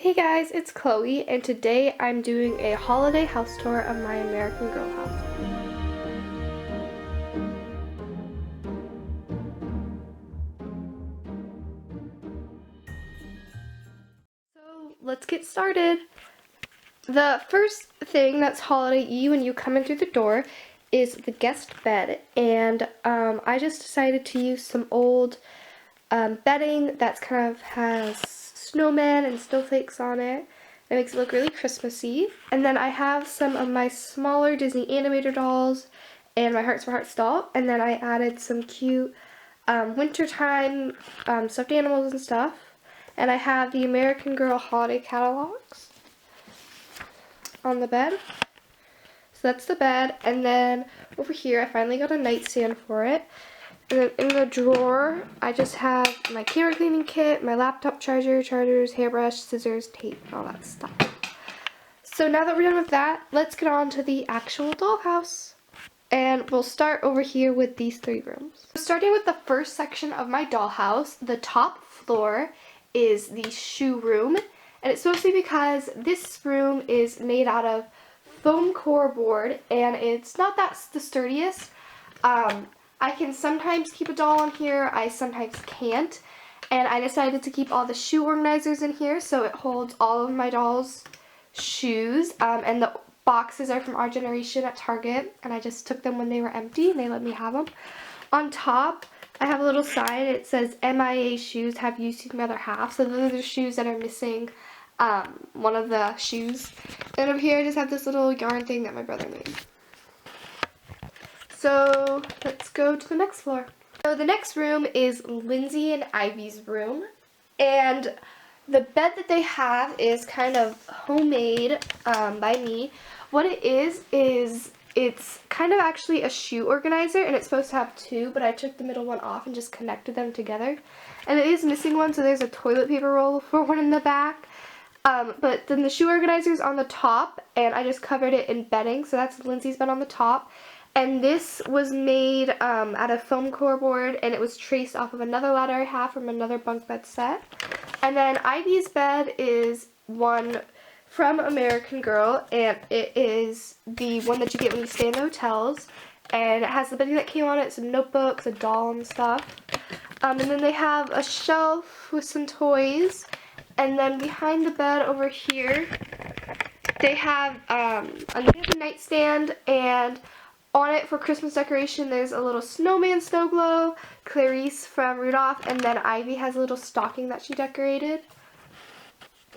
Hey guys, it's Chloe, and today I'm doing a holiday house tour of my American Girl house. So let's get started. The first thing that's holiday-y when you come in through the door is the guest bed, and I just decided to use some old bedding that's kind of has snowmen and snowflakes on it. It makes it look really Christmassy. And then I have some of my smaller Disney animator dolls and my Hearts for Hearts doll. And then I added some cute wintertime stuffed animals and stuff. And I have the American Girl holiday catalogs on the bed. So that's the bed. And then over here I finally got a nightstand for it. And then in the drawer, I just have my camera cleaning kit, my laptop charger, chargers, hairbrush, scissors, tape, and all that stuff. So now that we're done with that, let's get on to the actual dollhouse. And we'll start over here with these three rooms. Starting with the first section of my dollhouse, the top floor is the shoe room. And it's mostly because this room is made out of foam core board, and it's not that the sturdiest. I can sometimes keep a doll on here, I sometimes can't, and I decided to keep all the shoe organizers in here so it holds all of my dolls' shoes, and the boxes are from Our Generation at Target, and I just took them when they were empty and they let me have them. On top, I have a little sign, it says MIA shoes have used to my other half, so those are the shoes that are missing one of the shoes. And over here I just have this little yarn thing that my brother made. So let's go to the next floor. So the next room is Lindsay and Ivy's room, and the bed that they have is kind of homemade by me. What it is it's kind of actually a shoe organizer, and it's supposed to have two, but I took the middle one off and just connected them together. And it is missing one, so there's a toilet paper roll for one in the back. But then the shoe organizer is on the top, and I just covered it in bedding, so that's Lindsay's bed on the top. And this was made out of foam core board, and it was traced off of another ladder I have from another bunk bed set. And then Ivy's bed is one from American Girl, and it is the one that you get when you stay in the hotels. And it has the bedding that came on it, some notebooks, a doll and stuff. And then they have a shelf with some toys. And then behind the bed over here, they have a nightstand, and on it for Christmas decoration, there's a little snowman snow globe, Clarice from Rudolph, and then Ivy has a little stocking that she decorated.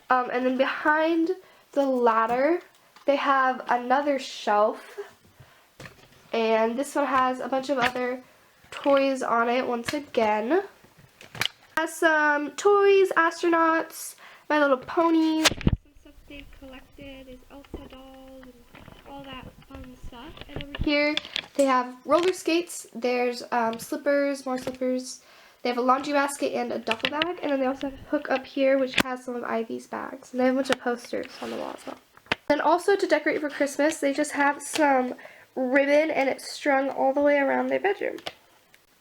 And then behind the ladder, they have another shelf, and this one has a bunch of other toys on it once again. It has some toys, astronauts, My Little Pony, some stuff they've collected, is Elsa dolls, and all that fun stuff. And over here they have roller skates, there's slippers, more slippers, they have a laundry basket and a duffel bag, and then they also have a hook up here which has some of Ivy's bags, and they have a bunch of posters on the wall as well. Then also to decorate for Christmas, they just have some ribbon, and it's strung all the way around their bedroom.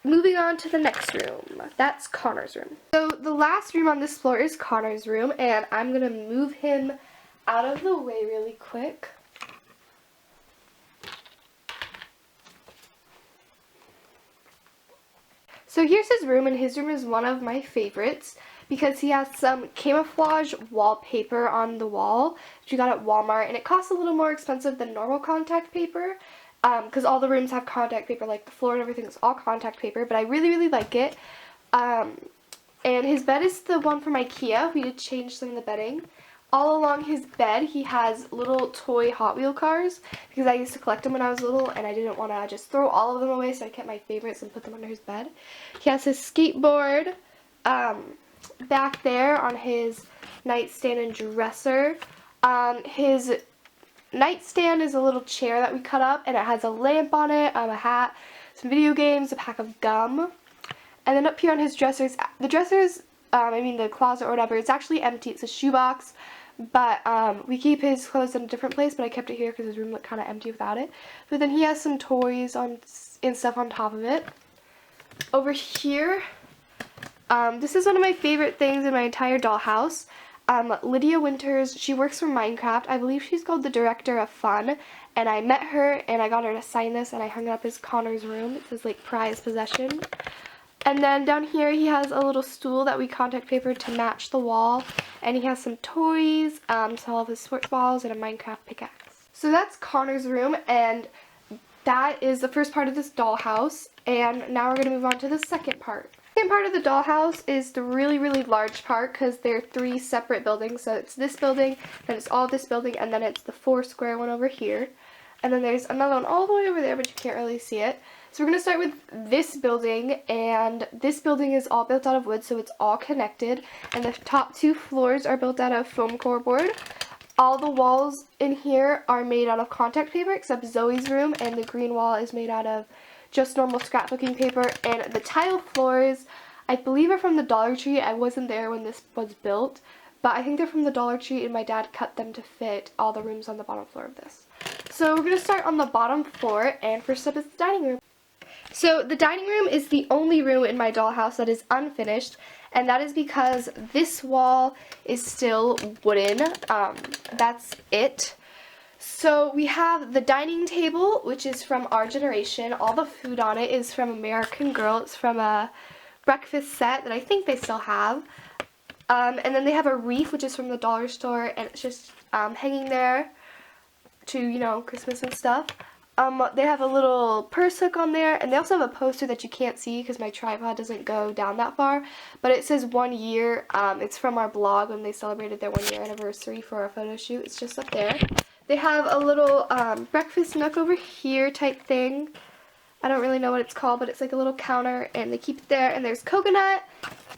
Moving on to the next room, that's Connor's room. So the last room on this floor is Connor's room, and I'm going to move him out of the way really quick. So here's his room, and his room is one of my favorites because he has some camouflage wallpaper on the wall that you got at Walmart, and it costs a little more expensive than normal contact paper because all the rooms have contact paper, like the floor and everything is all contact paper, but I really like it. And his bed is the one from IKEA. We did change some of the bedding. All along his bed, he has little toy Hot Wheel cars because I used to collect them when I was little, and I didn't want to just throw all of them away, so I kept my favorites and put them under his bed. He has his skateboard back there on his nightstand and dresser. His nightstand is a little chair that we cut up, and it has a lamp on it, a hat, some video games, a pack of gum. And then up here on his dressers, the closet or whatever, it's actually empty. It's a shoebox. But we keep his clothes in a different place, but I kept it here because his room looked kind of empty without it. But then he has some toys and stuff on top of it. Over here, this is one of my favorite things in my entire dollhouse. Lydia Winters. She works for Minecraft. I believe she's called the Director of Fun. And I met her and I got her to sign this and I hung it up as Connor's room. It says like prized possession. And then down here he has a little stool that we contact papered to match the wall. And he has some toys, some of his sports balls, and a Minecraft pickaxe. So that's Connor's room, and that is the first part of this dollhouse. And now we're going to move on to the second part. The second part of the dollhouse is the really, really large part because there are 3 separate buildings. So it's this building, then it's all this building, and then it's the 4 square one over here. And then there's another one all the way over there, but you can't really see it. So we're going to start with this building, and this building is all built out of wood, so it's all connected. And the top 2 floors are built out of foam core board. All the walls in here are made out of contact paper, except Zoe's room, and the green wall is made out of just normal scrapbooking paper. And the tile floors, I believe, are from the Dollar Tree. I wasn't there when this was built, but I think they're from the Dollar Tree, and my dad cut them to fit all the rooms on the bottom floor of this. So we're going to start on the bottom floor, and first up is the dining room. So the dining room is the only room in my dollhouse that is unfinished, and that is because this wall is still wooden. That's it. So we have the dining table, which is from our generation. All the food on it is from American Girl. It's from a breakfast set that I think they still have. And then they have a wreath, which is from the dollar store, and it's just hanging there to, you know, Christmas and stuff. They have a little purse hook on there, and they also have a poster that you can't see because my tripod doesn't go down that far, but it says 1 year. It's from our blog when they celebrated their 1 year anniversary for our photo shoot. It's just up there. They have a little breakfast nook over here type thing. I don't really know what it's called, but it's like a little counter, and they keep it there. And there's Coconut,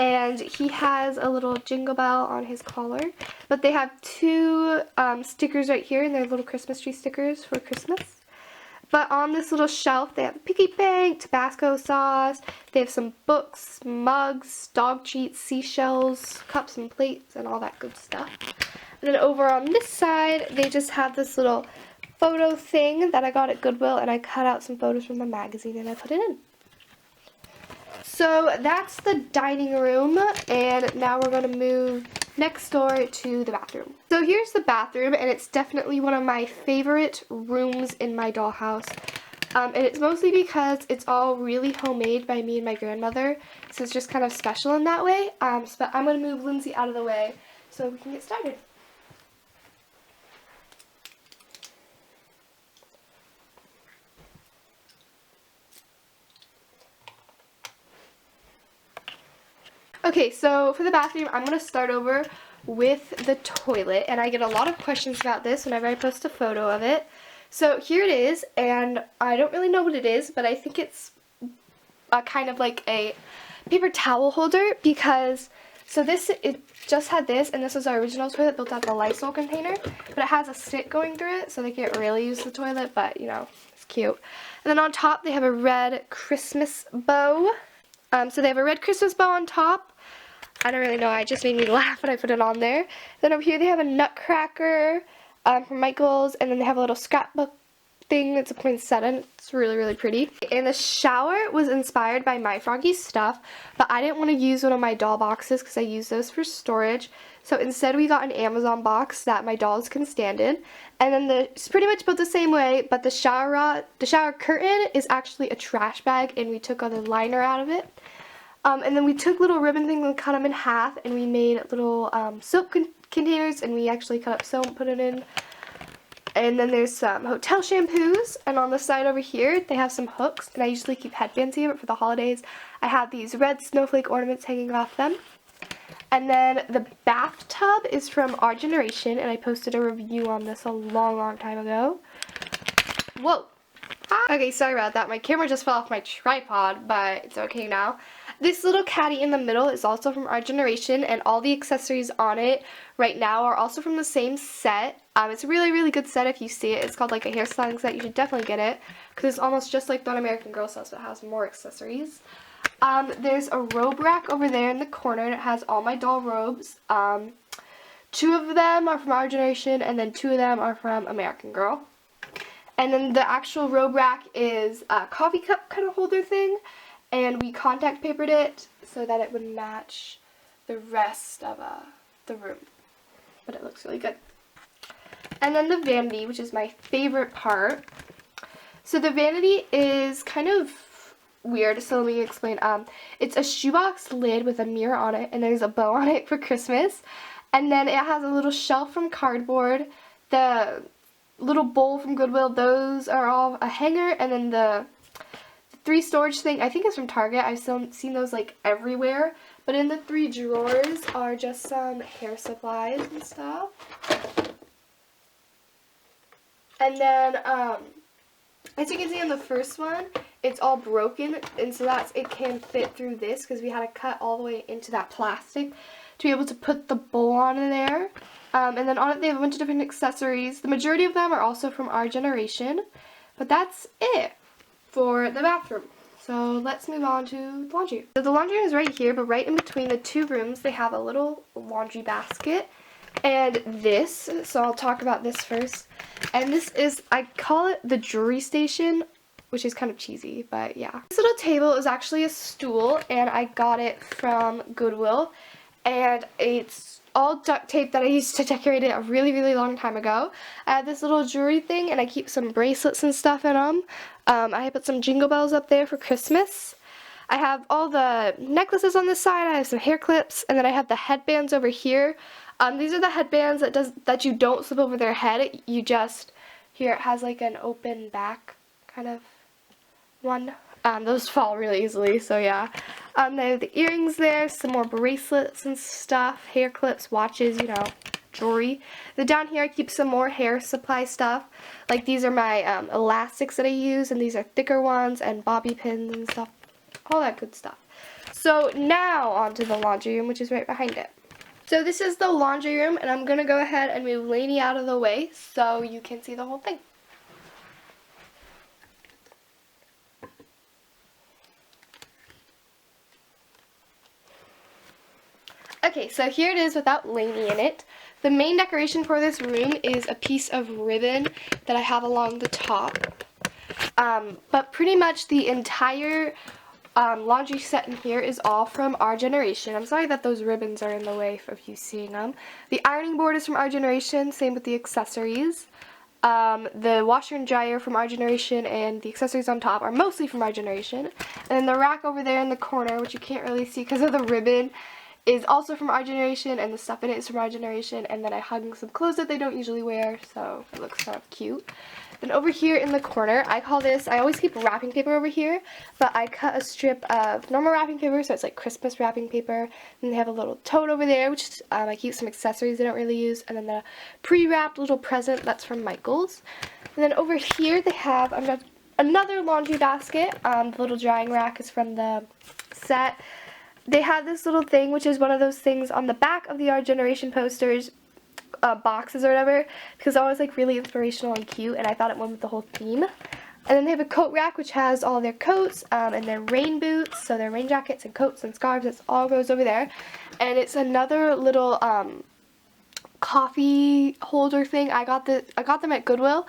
and he has a little jingle bell on his collar. But they have 2 stickers right here, and they're little Christmas tree stickers for Christmas. But on this little shelf, they have a piggy bank, Tabasco sauce, they have some books, mugs, dog treats, seashells, cups and plates, and all that good stuff. And then over on this side, they just have this little photo thing that I got at GoodWill, and I cut out some photos from the magazine and I put it in. So that's the dining room, and now we're going to move next door to the bathroom. So here's the bathroom, and it's definitely one of my favorite rooms in my dollhouse. And it's mostly because it's all really homemade by me and my grandmother, so it's just kind of special in that way. But I'm going to move Lindsay out of the way so we can get started. Okay, so for the bathroom, I'm going to start over with the toilet, and I get a lot of questions about this whenever I post a photo of it. So here it is, and I don't really know what it is, but I think it's a kind of like a paper towel holder, because, so this, it just had this, and this was our original toilet built out of a Lysol container, but it has a stick going through it, so they can't really use the toilet, but, you know, it's cute. And then on top, they have a red Christmas bow. So they have a red Christmas bow on top. I don't really know, it just made me laugh when I put it on there. Then over here they have a nutcracker from Michael's, and then they have a little scrapbook thing that's a poinsettia. It's really, really pretty. And the shower was inspired by My Froggy's stuff, but I didn't want to use one of my doll boxes because I use those for storage. So instead we got an Amazon box that my dolls can stand in. And then it's pretty much built the same way, but the shower curtain is actually a trash bag, and we took the liner out of it. And then we took little ribbon things and cut them in half, and we made little soap containers, and we actually cut up soap and put it in. And then there's some hotel shampoos, and on the side over here they have some hooks, and I usually keep headbands here, but for the holidays I have these red snowflake ornaments hanging off them. And then the bathtub is from our generation, and I posted a review on this a long, long time ago. Whoa! Okay, sorry about that. My camera just fell off my tripod, but it's okay now. This little caddy in the middle is also from our generation, and all the accessories on it right now are also from the same set. It's a really, really good set if you see it. It's called like a hairstyling set. You should definitely get it because it's almost just like the one American Girl sells, but it has more accessories. There's a robe rack over there in the corner, and it has all my doll robes. 2 of them are from our generation, and then 2 of them are from American Girl. And then the actual robe rack is a coffee cup kind of holder thing, and we contact papered it so that it would match the rest of the room. but it looks really good. And then the vanity, which is my favorite part. So the vanity is kind of weird, so let me explain. It's a shoebox lid with a mirror on it, and there's a bow on it for Christmas. And then it has a little shelf from cardboard. The little bowl from GoodWill, those are all a hanger, and then the 3 storage thing, I think it's from Target. I've seen those like everywhere. But in the 3 drawers are just some hair supplies and stuff. And then, as you can see on the first one, it's all broken, and so it can fit through this because we had to cut all the way into that plastic to be able to put the bowl on in there. And then on it they have a bunch of different accessories. The majority of them are also from our generation, but that's it for the bathroom. So let's move on to the laundry. So the laundry room is right here, but right in between the 2 rooms they have a little laundry basket. And this, so I'll talk about this first. And this is, I call it the jewelry station, which is kind of cheesy, but yeah. This little table is actually a stool, and I got it from GoodWill. And it's all duct tape that I used to decorate it a really, really long time ago. I have this little jewelry thing, and I keep some bracelets and stuff in them. I put some jingle bells up there for Christmas. I have all the necklaces on this side. I have some hair clips, and then I have the headbands over here. These are the headbands that you don't slip over their head. You just, here it has like an open back kind of one. Those fall really easily, so yeah. They have the earrings there, some more bracelets and stuff, hair clips, watches, you know, jewelry. Then down here I keep some more hair supply stuff. Like these are my elastics that I use, and these are thicker ones, and bobby pins and stuff. All that good stuff. So now onto the laundry room, which is right behind it. So this is the laundry room, and I'm going to go ahead and move Lainey out of the way so you can see the whole thing. Okay, so here it is without Lainey in it. The main decoration for this room is a piece of ribbon that I have along the top. But pretty much the entire laundry set in here is all from our generation. I'm sorry that those ribbons are in the way of you seeing them. The ironing board is from our generation, same with the accessories. The washer and dryer from our generation, and the accessories on top are mostly from our generation. And then the rack over there in the corner, which you can't really see because of the ribbon, is also from our generation, and the stuff in it is from our generation. And then I hung some clothes that they don't usually wear, so it looks kind of cute. Then over here in the corner, I always keep wrapping paper over here, but I cut a strip of normal wrapping paper, so it's like Christmas wrapping paper. And they have a little tote over there, which I keep some accessories I don't really use, and then the pre-wrapped little present that's from Michael's. And then over here they have another laundry basket. The little drying rack is from the set. They have this little thing, which is one of those things on the back of the Our Generation posters, boxes or whatever, because it was like really inspirational and cute, and I thought it went with the whole theme. And then they have a coat rack, which has all their coats and their rain boots, so their rain jackets and coats and scarves. It all goes over there. And it's another little coffee holder thing. I got them at GoodWill,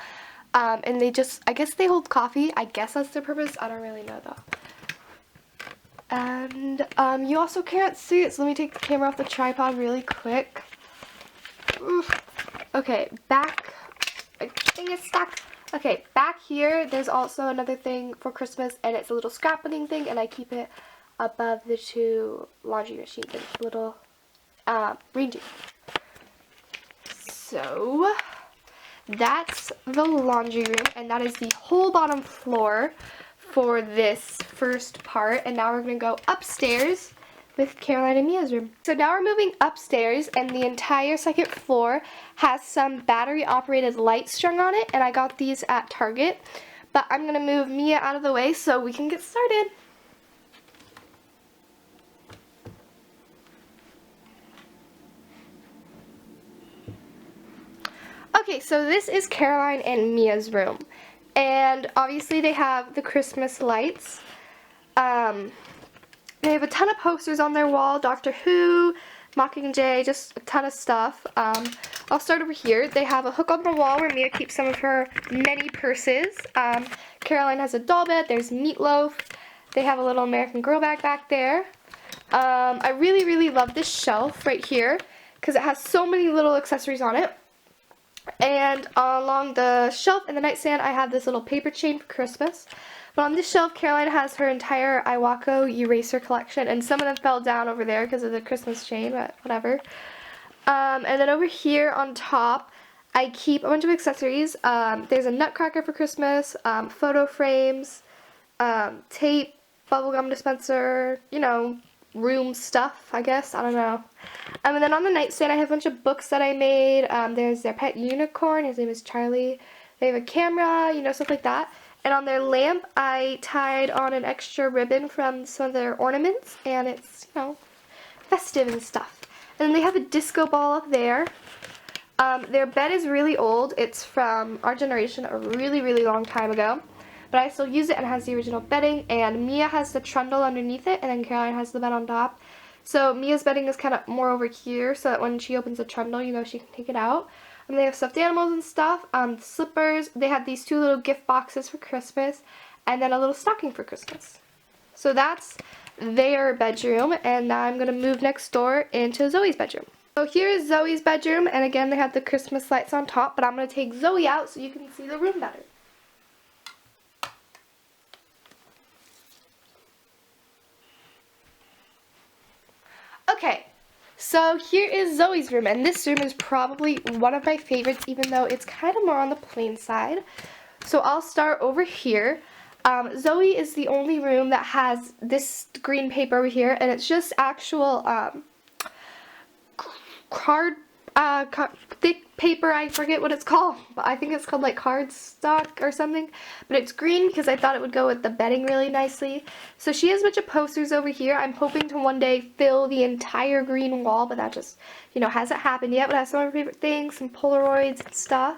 and I guess they hold coffee. I guess that's their purpose. I don't really know though. And you also can't see it, so let me take the camera off the tripod really quick. Okay, back. I think it's stuck. Okay, back here, there's also another thing for Christmas, and it's a little scrapbooking thing, and I keep it above the 2 laundry machines. It's a little reindeer. So that's the laundry room, and that is the whole bottom floor for this first part. And now we're going to go upstairs with Caroline and Mia's room. So now we're moving upstairs, and the entire second floor has some battery operated lights strung on it, and I got these at Target. But I'm going to move Mia out of the way so we can get started. Okay, so this is Caroline and Mia's room. And obviously they have the Christmas lights. They have a ton of posters on their wall, Doctor Who, Mockingjay, just a ton of stuff. I'll start over here. They have a hook on the wall where Mia keeps some of her many purses. Caroline has a doll bed. There's Meatloaf. They have a little American Girl bag back there. I really, really love this shelf right here because it has so many little accessories on it. And along the shelf in the nightstand, I have this little paper chain for Christmas. But on this shelf, Caroline has her entire Iwako eraser collection, and some of them fell down over there because of the Christmas chain, but whatever. And then over here on top, I keep a bunch of accessories. There's a nutcracker for Christmas, photo frames, tape, bubblegum dispenser, you know, room stuff, I guess. I don't know. And then on the nightstand, I have a bunch of books that I made. There's their pet unicorn. His name is Charlie. They have a camera, you know, stuff like that. And on their lamp, I tied on an extra ribbon from some of their ornaments, and it's, you know, festive and stuff. And then they have a disco ball up there. Their bed is really old. It's from our generation, a really, really long time ago. But I still use it, and it has the original bedding. And Mia has the trundle underneath it, and then Caroline has the bed on top. So Mia's bedding is kind of more over here, so that when she opens the trundle, you know, she can take it out. And they have stuffed animals and stuff, slippers. They had these 2 little gift boxes for Christmas, and then a little stocking for Christmas. So that's their bedroom, and now I'm going to move next door into Zoe's bedroom. So here is Zoe's bedroom, and again they have the Christmas lights on top, but I'm going to take Zoe out so you can see the room better. Okay, so here is Zoe's room, and this room is probably one of my favorites, even though it's kind of more on the plain side. So I'll start over here. Zoe is the only room that has this green paper over here, and it's just actual thick paper. I forget what it's called, but I think it's called like cardstock or something. But it's green because I thought it would go with the bedding really nicely. So she has a bunch of posters over here. I'm hoping to one day fill the entire green wall, but that just, you know, hasn't happened yet. But I have some of her favorite things, some Polaroids and stuff.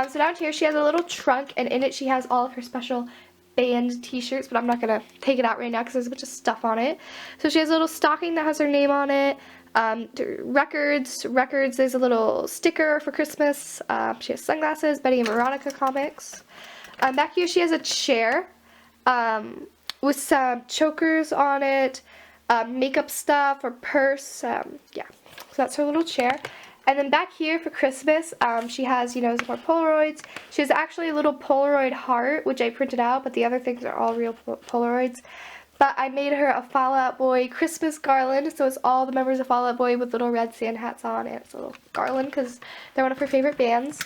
So down here she has a little trunk, and in it she has all of her special band t-shirts, but I'm not going to take it out right now because there's a bunch of stuff on it. So she has a little stocking that has her name on it. Records, there's a little sticker for Christmas. She has sunglasses, Betty and Veronica comics. Back here she has a chair with some chokers on it, makeup stuff, or purse. Yeah, so that's her little chair. And then back here for Christmas, she has, you know, some more Polaroids. She has actually a little Polaroid heart, which I printed out, but the other things are all real Polaroids. But I made her a Fall Out Boy Christmas garland, so it's all the members of Fall Out Boy with little red sand hats on, and it's a little garland because they're one of her favorite bands.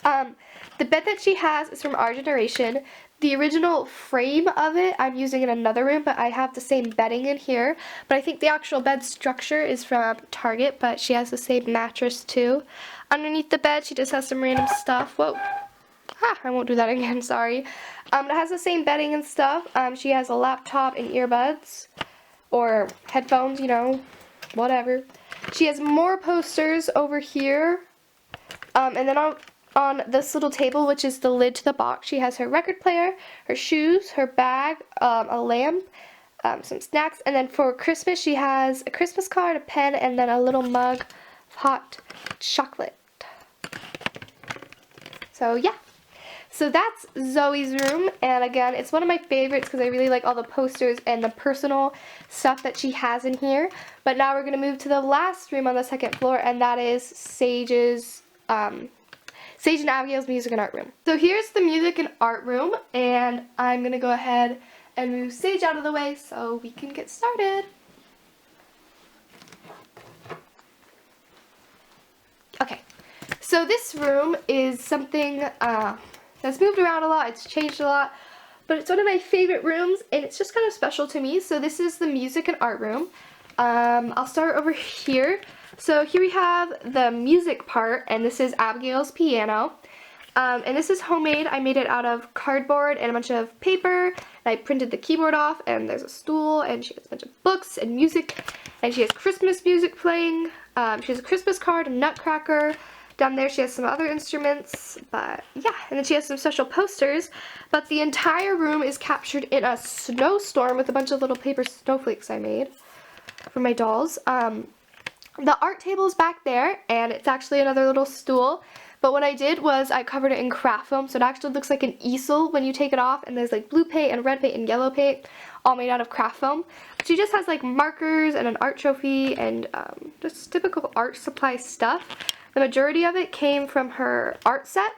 The bed that she has is from our generation. The original frame of it I'm using in another room, but I have the same bedding in here. But I think the actual bed structure is from Target, but she has the same mattress too. Underneath the bed, she just has some random stuff. Whoa. I won't do that again, sorry. It has the same bedding and stuff. She has a laptop and earbuds, or headphones, you know, whatever. She has more posters over here. And then on this little table, which is the lid to the box, she has her record player, her shoes, her bag, a lamp, some snacks, and then for Christmas she has a Christmas card, a pen, and then a little mug of hot chocolate. So yeah. So that's Zoe's room, and again, it's one of my favorites because I really like all the posters and the personal stuff that she has in here. But now we're going to move to the last room on the second floor, and that is Sage and Abigail's music and art room. So here's the music and art room, and I'm going to go ahead and move Sage out of the way so we can get started. Okay, so this room is something that's moved around a lot, it's changed a lot, but it's one of my favorite rooms, and it's just kind of special to me. So this is the music and art room. I'll start over here. So here we have the music part, and this is Abigail's piano. And this is homemade. I made it out of cardboard and a bunch of paper, and I printed the keyboard off, and there's a stool, and she has a bunch of books and music, and she has Christmas music playing. She has a Christmas card, a nutcracker. Down there she has some other instruments, but yeah, and then she has some special posters, but the entire room is captured in a snowstorm with a bunch of little paper snowflakes I made for my dolls. The art table is back there, and it's actually another little stool, but what I did was I covered it in craft foam, so it actually looks like an easel when you take it off, and there's like blue paint and red paint and yellow paint all made out of craft foam. She just has like markers and an art trophy and just typical art supply stuff. The majority of it came from her art set.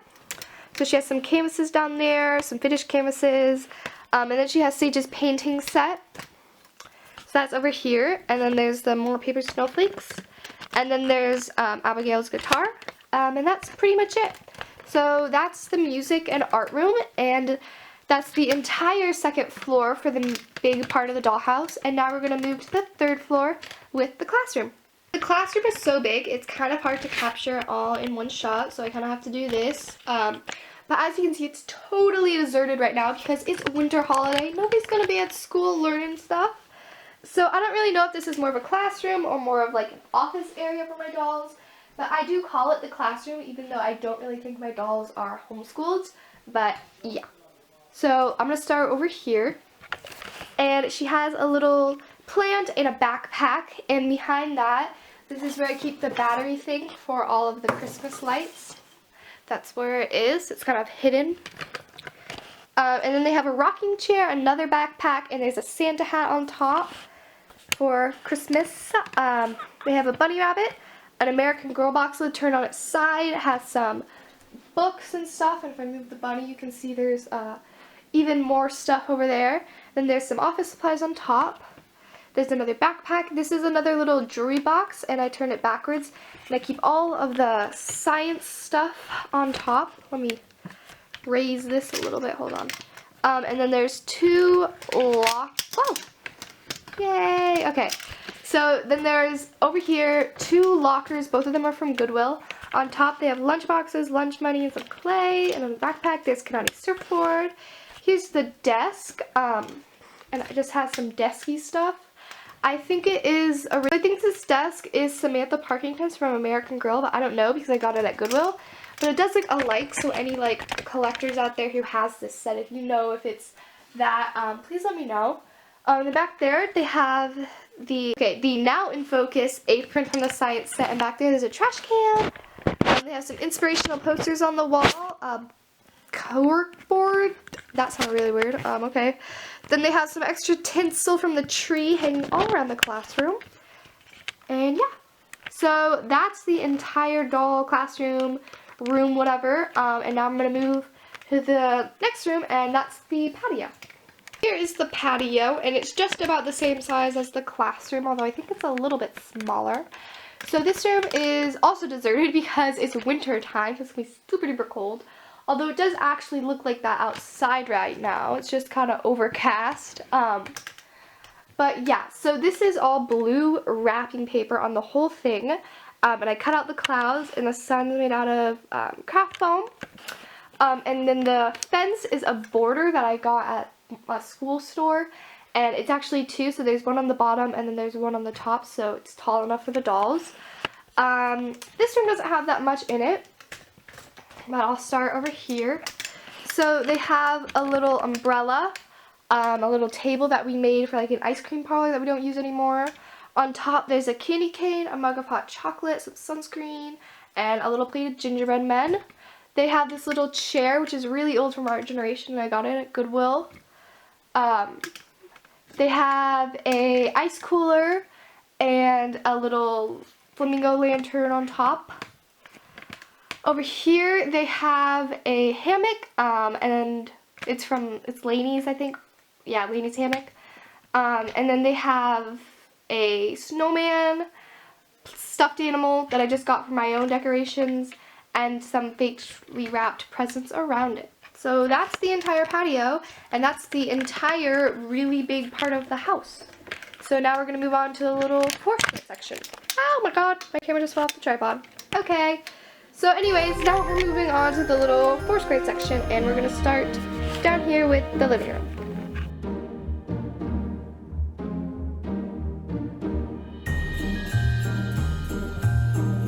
So she has some canvases down there, some finished canvases, and then she has Sage's painting set. So that's over here, and then there's the more paper snowflakes, and then there's Abigail's guitar, and that's pretty much it. So that's the music and art room, and that's the entire second floor for the big part of the dollhouse. And now we're going to move to the third floor with the classroom. The classroom is so big, it's kind of hard to capture it all in one shot, so I kind of have to do this. But as you can see, it's totally deserted right now because it's winter holiday. Nobody's going to be at school learning stuff. So I don't really know if this is more of a classroom or more of like an office area for my dolls. But I do call it the classroom, even though I don't really think my dolls are homeschooled. But yeah. So I'm going to start over here. And she has a little plant in a backpack. And behind that, this is where I keep the battery thing for all of the Christmas lights. That's where it is. It's kind of hidden. And then they have a rocking chair, another backpack, and there's a Santa hat on top for Christmas. They have a bunny rabbit, an American Girl box lid turned on its side. It has some books and stuff, and if I move the bunny, you can see there's even more stuff over there. Then there's some office supplies on top. There's another backpack. This is another little jewelry box, and I turn it backwards, and I keep all of the science stuff on top. Let me raise this a little bit. Hold on. And then there's two Whoa! Yay! Okay. So then there's over here 2 lockers. Both of them are from Goodwill. On top they have lunch boxes, lunch money, and some clay. And on the backpack there's Kanani's surfboard. Here's the desk. And it just has some desky stuff. I think this desk is Samantha Parkington's from American Girl, but I don't know because I got it at Goodwill. But it does look alike, so any like collectors out there who has this set, if you know if it's that, please let me know. In the back there, they have the Now in Focus apron from the science set, and back there's a trash can. They have some inspirational posters on the wall. Corkboard. That sounded really weird. Okay. Then they have some extra tinsel from the tree hanging all around the classroom. And yeah. So that's the entire doll classroom, room, whatever. And now I'm going to move to the next room, and that's the patio. Here is the patio, and it's just about the same size as the classroom, although I think it's a little bit smaller. So this room is also deserted because it's winter time, so it's going to be super duper cold. Although it does actually look like that outside right now. It's just kind of overcast. But yeah, so this is all blue wrapping paper on the whole thing. And I cut out the clouds, and the sun's made out of craft foam. And then the fence is a border that I got at a school store. And it's actually 2, so there's one on the bottom and then there's one on the top, so it's tall enough for the dolls. This room doesn't have that much in it. But I'll start over here. So they have a little umbrella, a little table that we made for like an ice cream parlor that we don't use anymore. On top there's a candy cane, a mug of hot chocolate, some sunscreen, and a little plate of gingerbread men. They have this little chair, which is really old from our generation, and I got it at Goodwill. They have a ice cooler and a little flamingo lantern on top. Over here they have a hammock, and it's Lainey's, I think. Yeah, Lainey's hammock. And then they have a snowman, stuffed animal that I just got for my own decorations, and some fakely wrapped presents around it. So that's the entire patio, and that's the entire really big part of the house. So now we're going to move on to the little portrait section. Oh my god, my camera just fell off the tripod. Okay. So anyways, now we're moving on to the little 4th grade section, and we're going to start down here with the living room.